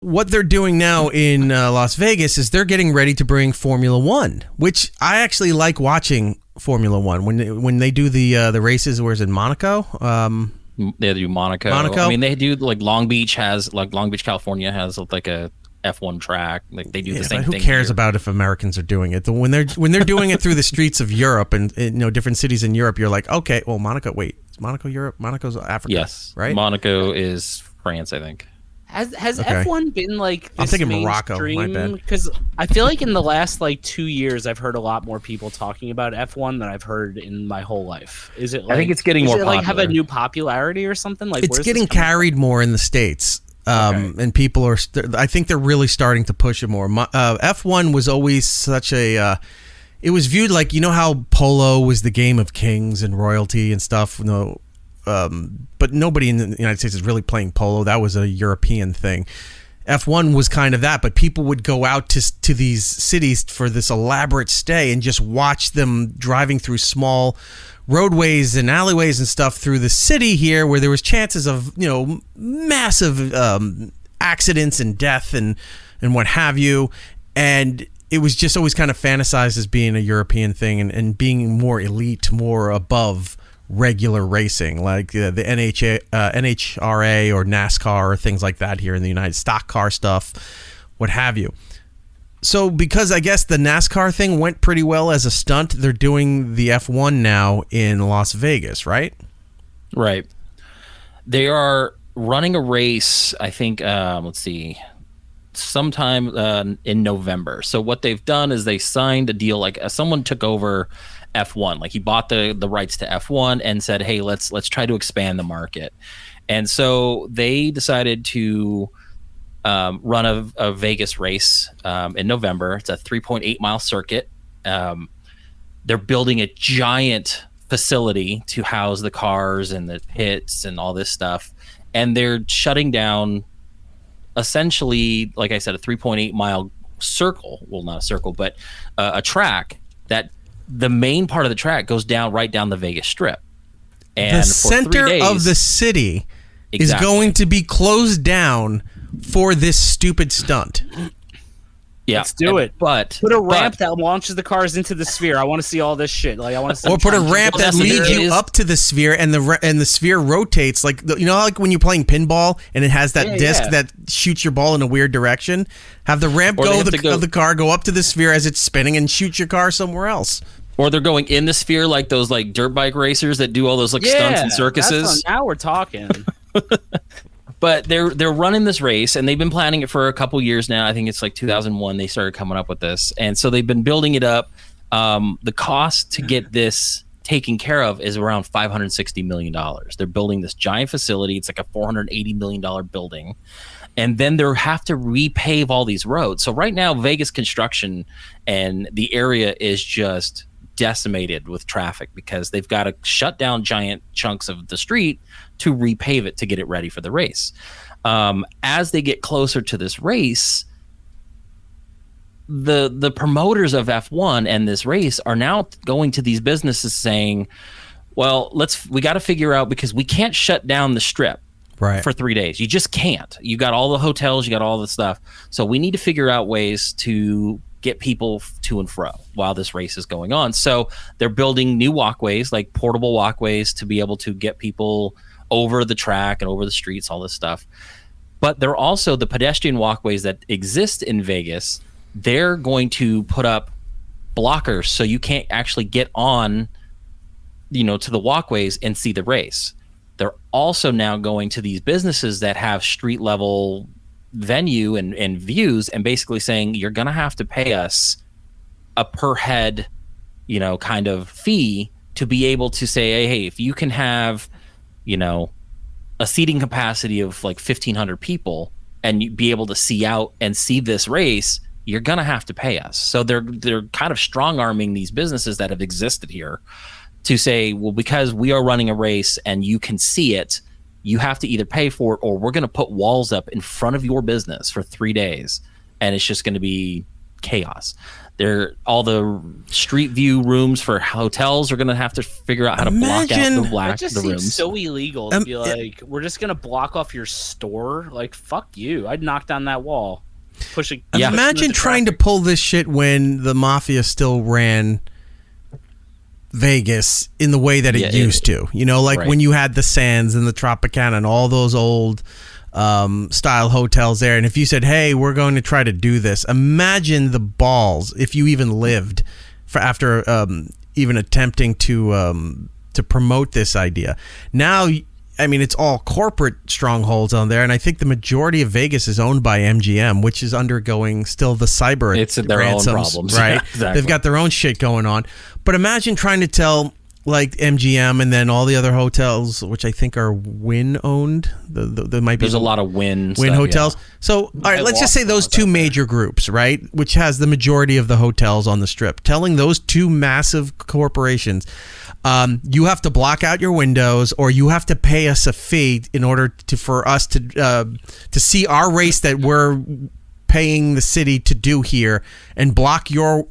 what they're doing now in Las Vegas is they're getting ready to bring Formula One, which I actually like watching Formula One when they do the races. Where's in Monaco? They do Monaco. I mean, they do like Long Beach, California has like a F1 track. Like they do the same thing. Who cares here. about if Americans are doing it? When they're doing it through the streets of Europe and different cities in Europe, you're like, okay, well, Monaco. Wait, is Monaco Europe? Monaco's Africa. Yes, right. Monaco is France, I think. Has F1 been like this? I'm thinking Morocco. My bad. Because I feel like in the last like 2 years, I've heard a lot more people talking about F1 than I've heard in my whole life. Is it? Like, I think it's getting more popular. Like have a new popularity or something? Like it's getting carried more in the States. And people are. I think they're really starting to push it more. F1 was always such a. It was viewed like how polo was the game of kings and royalty and stuff. But nobody in the United States is really playing polo. That was a European thing. F1 was kind of that, but people would go out to these cities for this elaborate stay and just watch them driving through small roadways and alleyways and stuff through the city here, where there was chances of massive accidents and death and what have you. And it was just always kind of fantasized as being a European thing and being more elite, more above regular racing, like the NHRA or NASCAR or things like that here in the United States, stock car stuff, what have you. So because I guess the NASCAR thing went pretty well as a stunt, they're doing the F1 now in Las Vegas, right? Right. They are running a race, I think, sometime in November. So what they've done is they signed a deal, like someone took over F1, like he bought the rights to F1 and said, hey, let's try to expand the market. And so they decided to run a Vegas race in November. It's a 3.8 mile circuit. They're building a giant facility to house the cars and the pits and all this stuff. And they're shutting down essentially, like I said, a 3.8 mile circle. Well, not a circle, but a track that the main part of the track goes right down the Vegas Strip. And the center of the city is going to be closed down for this stupid stunt. Yeah, let's do it. But put a ramp that launches the cars into the sphere. I want to see all this shit. Like I want to see. Or put a ramp that leads you up to the sphere, and the sphere rotates like like when you're playing pinball and it has that disc that shoots your ball in a weird direction. Have the ramp of the car go up to the sphere as it's spinning and shoot your car somewhere else. Or they're going in the sphere like those like dirt bike racers that do all those like stunts and circuses. Now we're talking. But they're running this race, and they've been planning it for a couple years now. I think it's like 2001 they started coming up with this, and so they've been building it up. The cost to get this taken care of is around $560 million. They're building this giant facility. It's like a $480 million building, and then they have to repave all these roads. So right now, Vegas construction and the area is just decimated with traffic because they've got to shut down giant chunks of the street to repave it to get it ready for the race. As they get closer to this race, the promoters of F1 and this race are now going to these businesses saying, well, we got to figure out, because we can't shut down the strip for 3 days. You just can't. You got all the hotels, you got all the stuff. So we need to figure out ways to get people to and fro while this race is going on. So they're building new walkways, like portable walkways, to be able to get people over the track and over the streets, all this stuff. But they're also the pedestrian walkways that exist in Vegas. They're going to put up blockers so you can't actually get on, to the walkways and see the race. They're also now going to these businesses that have street level venue and views, and basically saying, you're gonna have to pay us a per head kind of fee to be able to say, hey, if you can have a seating capacity of like 1,500 people and you be able to see out and see this race, you're gonna have to pay us. So they're kind of strong arming these businesses that have existed here to say, well, because we are running a race and you can see it, you have to either pay for it, or we're going to put walls up in front of your business for 3 days, and it's just going to be chaos. All the street view rooms for hotels are going to have to figure out how to block out That just the seems rooms. so illegal to be like, we're just going to block off your store. Like, fuck you. I'd knock down that wall. Imagine trying to pull this shit when the mafia still ran Vegas in the way that it used to. You know, like when you had the Sands and the Tropicana and all those old style hotels there, and if you said, hey, we're going to try to do this, imagine the balls if you even lived after even attempting to promote this idea. Now, I mean, it's all corporate strongholds on there, and I think the majority of Vegas is owned by MGM, which is undergoing still the cyber ransoms, own problems, right? Yeah, exactly. They've got their own shit going on. But imagine trying to tell like MGM and then all the other hotels, which I think are Wynn owned. There's a lot of Wynn hotels. Yeah. So, all right, let's just say those two major groups, right, which has the majority of the hotels on the Strip, telling those two massive corporations, you have to block out your windows, or you have to pay us a fee in order for us to see our race that we're paying the city to do here, and block your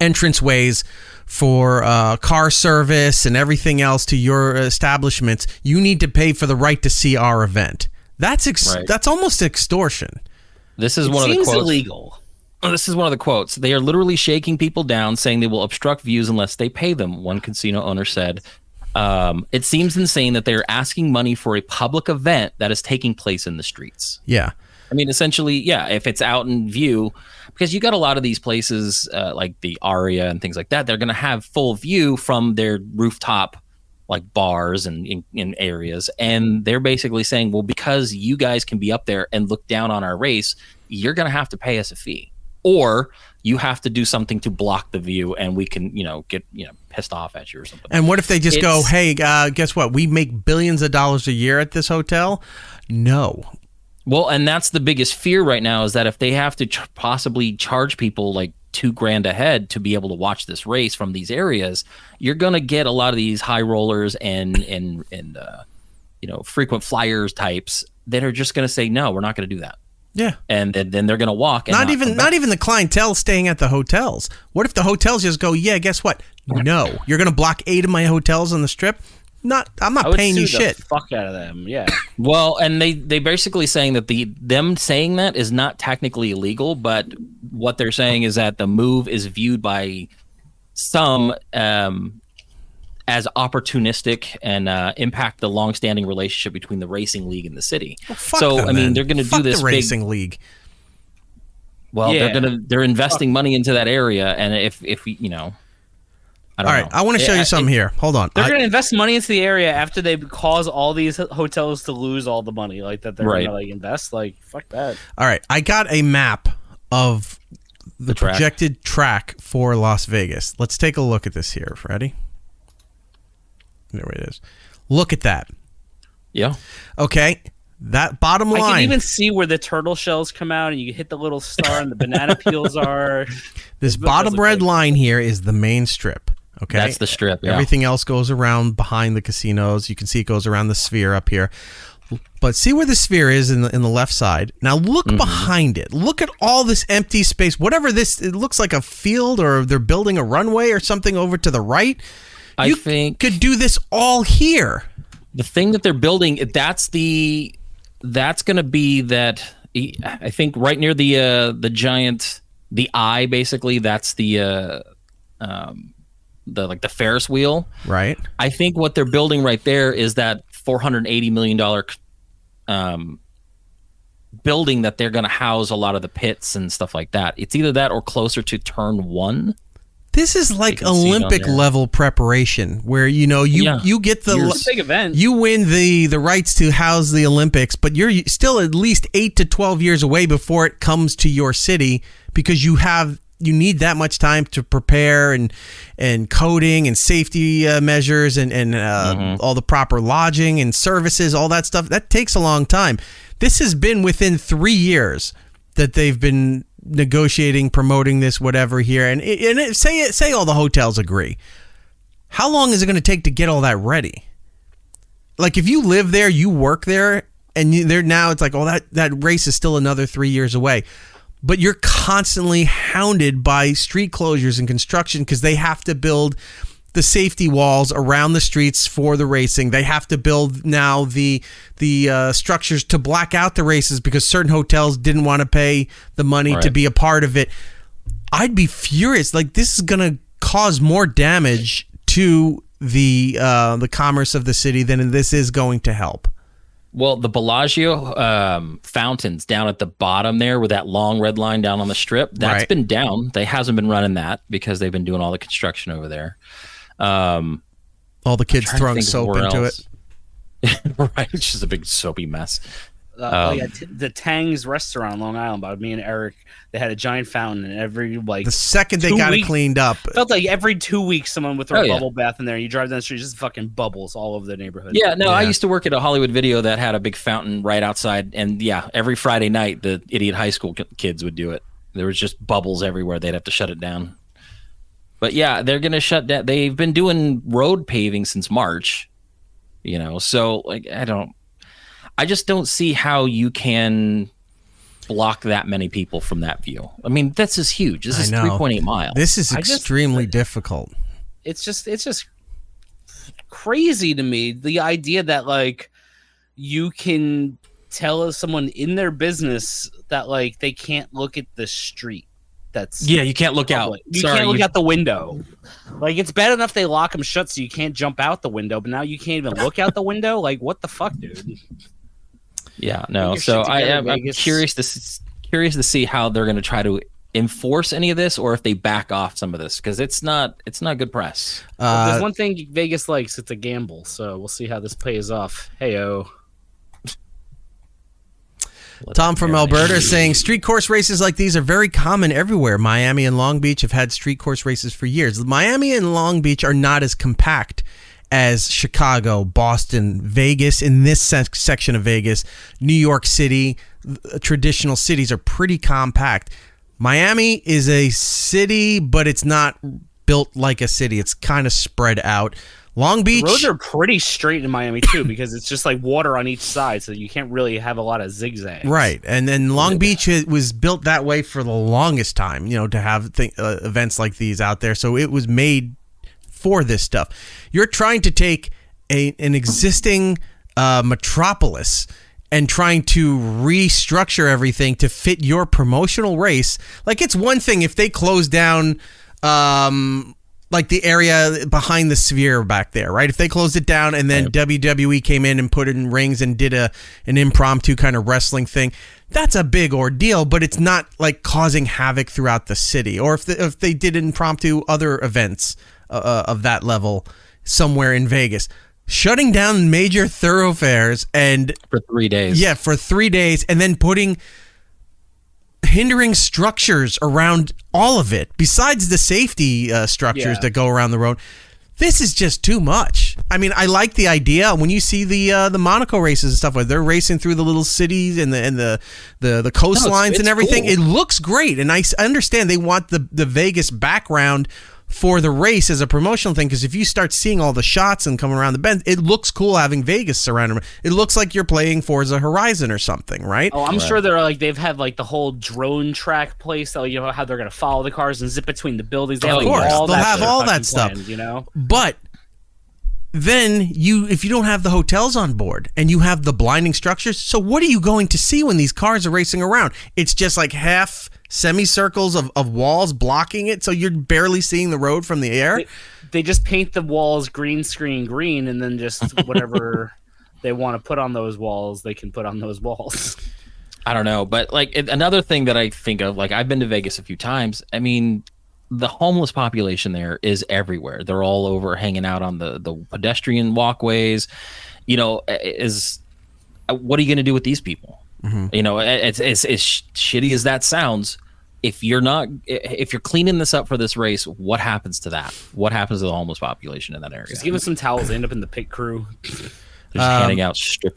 entranceways for car service and everything else to your establishments. You need to pay for the right to see our event. That's almost extortion. This is one of the quotes. Illegal. This is one of the quotes. They are literally shaking people down, saying they will obstruct views unless they pay them. One casino owner said, it seems insane that they're asking money for a public event that is taking place in the streets. Yeah. I mean, essentially, yeah, if it's out in view, because you got a lot of these places like the Aria and things like that, they're going to have full view from their rooftop, like bars and in areas. And they're basically saying, well, because you guys can be up there and look down on our race, you're going to have to pay us a fee. Or you have to do something to block the view, and we can, get pissed off at you or something. And what if they just go, hey, guess what? We make billions of dollars a year at this hotel. No. Well, and that's the biggest fear right now, is that if they have to possibly charge people like $2,000 a head to be able to watch this race from these areas, you're going to get a lot of these high rollers and frequent flyers types that are just going to say, no, we're not going to do that. Yeah. And then they're going to walk. And not even the clientele staying at the hotels. What if the hotels just go, yeah, guess what? No, you're going to block 8 of my hotels on the Strip? I'm not paying you shit. Fuck out of them, yeah. Well, and they basically saying that them saying that is not technically illegal, but what they're saying is that the move is viewed by some as opportunistic and impact the long-standing relationship between the racing league and the city. Well, they're going to do this the racing league. Well, yeah. they're investing money into that area, and if I don't know. I want to show you something here. Hold on. They're going to invest money into the area after they cause all these hotels to lose all the money like that. They're going to invest. Like, fuck that. All right, I got a map of the projected track for Las Vegas. Let's take a look at this here. Ready? There it is. Look at that. Yeah. Okay. That bottom line. I can even see where the turtle shells come out, and you hit the little star, and the banana peels are. This bottom red line here is the main strip. Okay. That's the Strip. Yeah. Everything else goes around behind the casinos. You can see it goes around the sphere up here. But see where the sphere is in the left side. Now look behind it. Look at all this empty space. Whatever this, it looks like a field, or they're building a runway or something over to the right. I think could do this all here. The thing that they're building, that's going to be that. I think right near the giant, the eye, basically. That's the Ferris wheel. Right. I think what they're building right there is that $480 million building that they're going to house a lot of the pits and stuff like that. It's either that or closer to Turn 1. This is like Olympic level preparation, where you get the big event. You win the rights to house the Olympics, but you're still at least 8 to 12 years away before it comes to your city, because you need that much time to prepare and coding and safety measures and all the proper lodging and services, all that stuff. That takes a long time. This has been within 3 years that they've been negotiating, promoting this, whatever here, and say all the hotels agree. How long is it going to take to get all that ready? Like, if you live there, you work there, and now it's like, oh, that race is still another 3 years away. but you're constantly hounded by street closures and construction because they have to build the safety walls around the streets for the racing. They have to build now the structures to black out the races because certain hotels didn't want to pay the money to be a part of it. I'd be furious. Like, this is going to cause more damage to the commerce of the city than this is going to help. Well, the Bellagio fountains down at the bottom there with that long red line down on the strip, that's been down. They hasn't been running that because they've been doing all the construction over there. All the kids throwing soap into it. Right, which is a big soapy mess. The Tang's restaurant on Long Island, by me and Eric, they had a giant fountain, and every the second they got it cleaned up, felt like every 2 weeks someone would throw a bubble bath in there. You drive down the street, just fucking bubbles all over the neighborhood. I used to work at a Hollywood Video that had a big fountain right outside, and every Friday night the idiot high school kids would do it. There was just bubbles everywhere. They'd have to shut it down. But they're gonna shut down. They've been doing road paving since March. So like I just don't see how you can block that many people from that view. I mean, this is huge. This is 3.8 miles. This is extremely difficult. It's just crazy to me, the idea that like you can tell someone in their business that like they can't look at the street. You can't look out. You can't look out the window. Like, it's bad enough they lock them shut so you can't jump out the window, but now you can't even look out the window. Like, what the fuck, dude? Yeah, no. So I'm curious to see how they're going to try to enforce any of this, or if they back off some of this, because it's not good press. There's one thing Vegas likes: it's a gamble. So we'll see how this plays off. Heyo. Tom from Alberta is saying street course races like these are very common everywhere. Miami and Long Beach have had street course races for years. Miami and Long Beach are not as compact as Chicago, Boston, Vegas. In this section of Vegas, New York City, traditional cities are pretty compact. Miami is a city, but it's not built like a city. It's kind of spread out. Long Beach. The roads are pretty straight in Miami too, because it's just like water on each side, so you can't really have a lot of zigzags. Right, and then Long Beach was built that way for the longest time, to have events like these out there. So it was made for this stuff. You're trying to take an existing metropolis and trying to restructure everything to fit your promotional race. Like, it's one thing if they close down like the area behind the Sphere back there, right? If they closed it down and then WWE came in and put it in rings and did an impromptu kind of wrestling thing, that's a big ordeal, but it's not like causing havoc throughout the city. Or if they did impromptu other events of that level somewhere in Vegas, shutting down major thoroughfares and for 3 days. Yeah, for 3 days, and then hindering structures around all of it, besides the safety structures that go around the road. This is just too much. I mean, I like the idea when you see the Monaco races and stuff, where they're racing through the little cities and the coastlines and everything. Cool. It looks great, and I understand they want the Vegas background for the race as a promotional thing, because if you start seeing all the shots and coming around the bend, it looks cool having Vegas surrounded. It looks like you're playing Forza Horizon or something, right? Oh, I'm sure they've had like the whole drone track place, so how they're going to follow the cars and zip between the buildings. They of course, they'll have all that stuff, planned, But then if you don't have the hotels on board and you have the blinding structures, so what are you going to see when these cars are racing around? It's just like half semicircles of walls blocking it, so you're barely seeing the road from the air. They just paint the walls green, and then just whatever they want to put on those walls, they can put on those walls. I don't know, but like another thing that I think of, like, I've been to Vegas a few times. I mean, the homeless population there is everywhere. They're all over hanging out on the pedestrian walkways. What are you going to do with these people? Mm-hmm. It's as shitty as that sounds. If you're cleaning this up for this race, what happens to that? What happens to the homeless population in that area? Just give us some towels. They end up in the pit crew. They're just handing out strip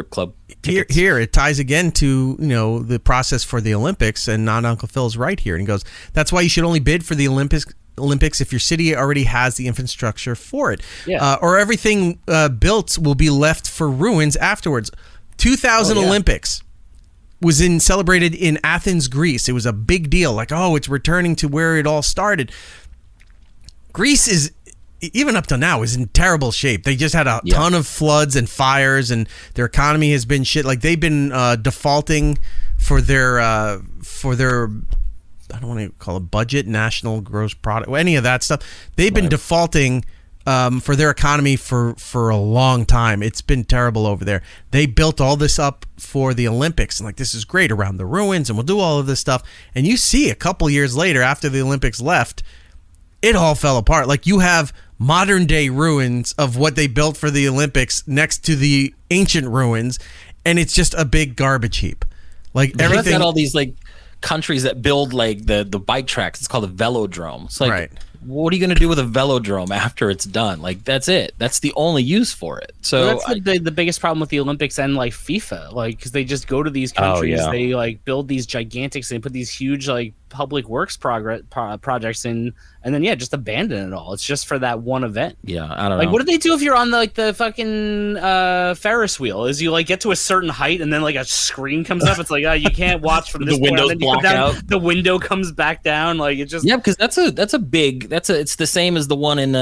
club tickets. Here it ties again to the process for the Olympics, and Uncle Phil's right here, and he goes, that's why you should only bid for the Olympics if your city already has the infrastructure for it. Yeah. Or everything built will be left for ruins afterwards. 2000 Olympics. was celebrated in Athens, Greece. It was a big deal. Like, oh, it's returning to where it all started. Greece is, even up to now, is in terrible shape. They just had a ton of floods and fires, and their economy has been shit. Like, they've been defaulting for their I don't want to call it budget, national gross product, any of that stuff. They've been defaulting for their economy for a long time. It's been terrible over there. They built all this up for the Olympics, and like, this is great around the ruins, and we'll do all of this stuff. And you see a couple years later, after the Olympics left, it all fell apart. Like, you have modern day ruins of what they built for the Olympics next to the ancient ruins, and it's just a big garbage heap. Like, everything. Got all these like countries that build like the bike tracks. It's called a velodrome. It's like, what are you going to do with a velodrome after it's done? Like, that's it. That's the only use for it. So that's the biggest problem with the Olympics and like FIFA, like, because they just go to these countries, they like build these gigantic, they put these huge like public works projects in, and then just abandon it all. It's just for that one event. Yeah, I don't know. Like, what do they do if you're on the fucking Ferris wheel? Is you like get to a certain height and then like a screen comes up? It's like, you can't watch from this the windows block out. The window comes back down. Like, it just because it's the same as the one in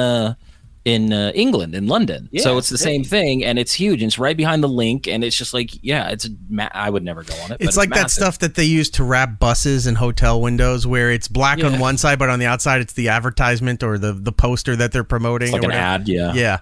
England, in London. So it's the same thing, and it's huge, and it's right behind the link, and it's just like, I would never go on it. It's like that stuff that they use to wrap buses and hotel windows, where it's black on one side, but on the outside it's the advertisement or the poster that they're promoting. It's like an ad, yeah.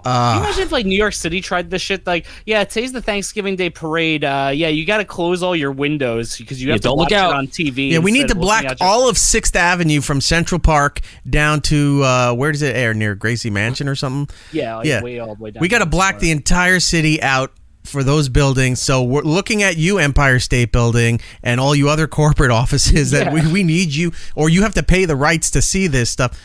Can you imagine if like New York City tried this shit? Like, today's the Thanksgiving Day parade. You got to close all your windows because you have to watch it on TV. Yeah, we need to block all of 6th Avenue from Central Park down to where does it air, near Gracie Mansion or something? Way all the way down. We got to block the entire city out for those buildings. So we're looking at you, Empire State Building, and all you other corporate offices that we need you, or you have to pay the rights to see this stuff.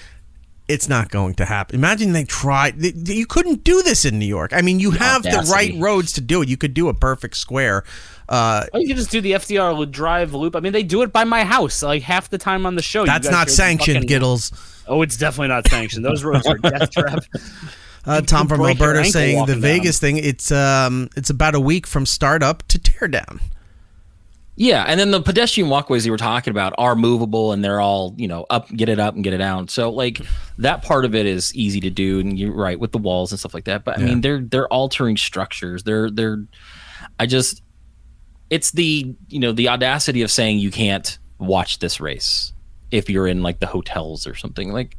It's not going to happen. Imagine they tried. You couldn't do this in New York. I mean, you have the right roads to do it. You could do a perfect square. You could just do the FDR Drive loop. I mean, they do it by my house like half the time on the show. That's not sanctioned, Giddles. Oh, it's definitely not sanctioned. Those roads are death trap. Tom from Alberta saying the Vegas thing, it's about a week from startup to tear down. Yeah, and then the pedestrian walkways you were talking about are movable, and they're all, up, get it up and get it down. So like, that part of it is easy to do, and you're right with the walls and stuff like that. But I mean, they're altering structures. It's the audacity of saying you can't watch this race if you're in like the hotels or something. Like,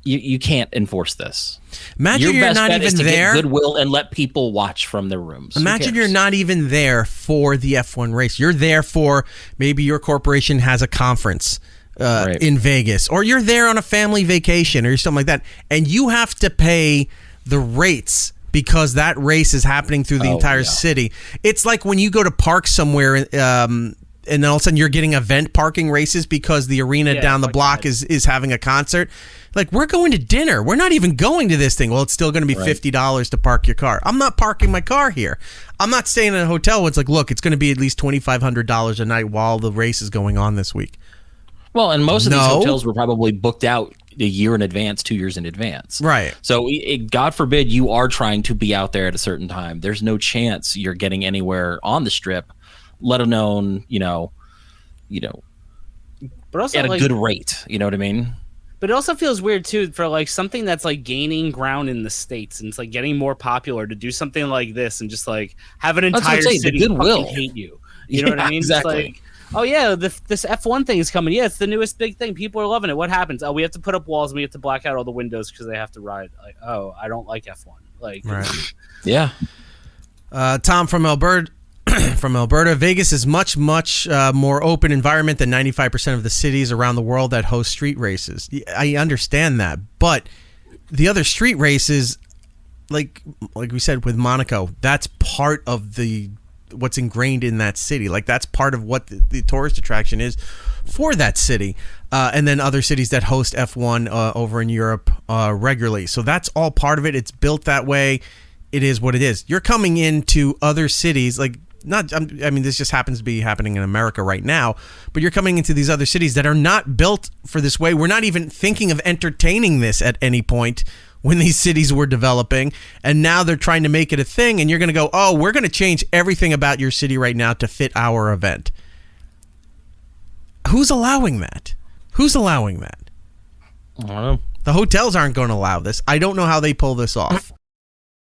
you can't enforce this. Imagine you're not even there. Get goodwill and let people watch from their rooms. Imagine you're not even there for the F1 race. You're there for, maybe your corporation has a conference in Vegas, or you're there on a family vacation or something like that, and you have to pay the rates because that race is happening through the entire city. It's like when you go to park somewhere, and then all of a sudden you're getting event parking races because the arena down the block is having a concert. Like, we're going to dinner. We're not even going to this thing. Well, it's still going to be $50 to park your car. I'm not parking my car here. I'm not staying in a hotel where it's like, look, it's going to be at least $2,500 a night while the race is going on this week. Well, and most of these hotels were probably booked out a year in advance, 2 years in advance. Right. So God forbid you are trying to be out there at a certain time. There's no chance you're getting anywhere on the strip, let alone, but also at a good rate. You know what I mean? But it also feels weird too for like something that's like gaining ground in the States, and it's like getting more popular to do something like this and just like have an entire city fucking hate you. You know what I mean? Exactly. It's like, this F1 thing is coming. Yeah, it's the newest big thing. People are loving it. What happens? Oh, we have to put up walls and we have to black out all the windows because they have to ride. Like, oh, I don't like F1. Like, yeah. Tom from Alberta. Vegas is much more open environment than 95% of the cities around the world that host street races. I understand that, but the other street races, like we said with Monaco, that's part of what's ingrained in that city. Like, that's part of what the tourist attraction is for that city. And then other cities that host F1 over in Europe regularly. So that's all part of it. It's built that way. It is what it is. You're coming into other cities, like, this just happens to be happening in America right now, but you're coming into these other cities that are not built for this way. We're not even thinking of entertaining this at any point. when these cities were developing, and now they're trying to make it a thing, and you're going to go, oh, we're going to change everything about your city right now to fit our event. Who's allowing that? Who's allowing that? I don't know. The hotels aren't going to allow this. I don't know how they pull this off.